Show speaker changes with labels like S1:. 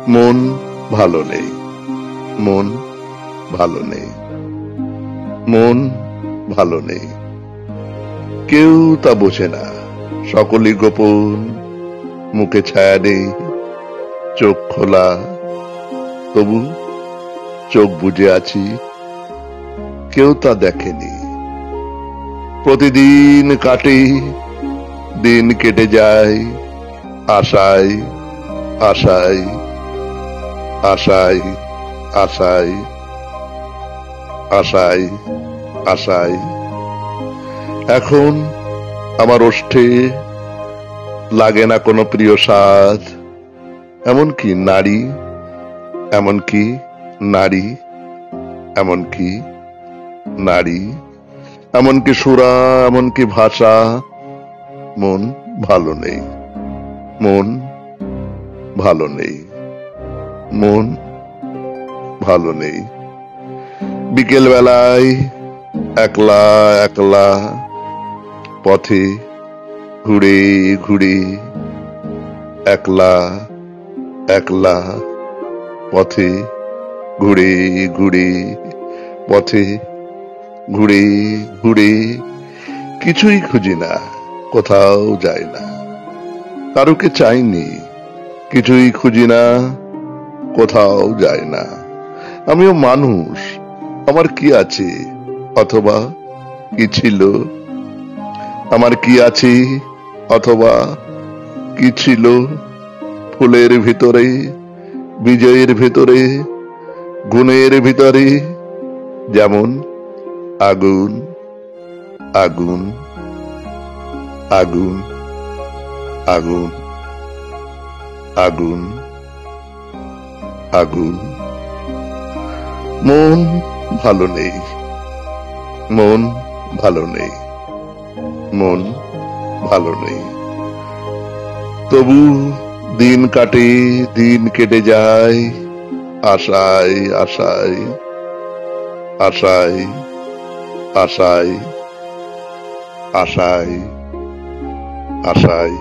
S1: মন ভালো নেই, মন ভালো নেই, মন ভালো নেই। কেউ তা বোঝে না, সকলই গোপন, মুখে ছায়া নেই, চোখ খোলা, তবু চোখ বুজে আছি। কেউ তা দেখেনি। প্রতিদিন কাটে, দিন কেটে যায় আশায় আশায় আশায় আশায় আশায় আশায়। এখন আমার ওষ্ঠে লাগে না কোনো প্রিয় স্বাদ, এমনকি নারী, এমনকি নারী, এমনকি নারী, এমনকি সুরা, এমনকি ভাষা। মন ভালো নেই, মন ভালো নেই, মন ভালো নেই। বিকেল বেলায় একলা একলা পথে ঘুরে ঘুরে, একলা একলা পথে ঘুরে ঘুরে, পথে ঘুরে ঘুরে, কিছুই খুঁজি না, কোথাও যাই না, কারুকে চাইনি, কিছুই খুঁজি না, কোথাও যাই না। আমিও মানুষ, আমার কি আছে অথবা কি ছিল, আমার কি আছে অথবা কি ছিল। ফুলের ভিতরে, বিজয়ের ভিতরে, গুণের ভিতরে, যেমন আগুন আগুন আগুন আগুন আগুন আগুন। মন ভালো নেই, মন ভালো নেই, মন ভালো নেই। তবু দিন কাটে, দিন কেটে যায় আশায় আশায় আশায় আশায় আশায় আশায়।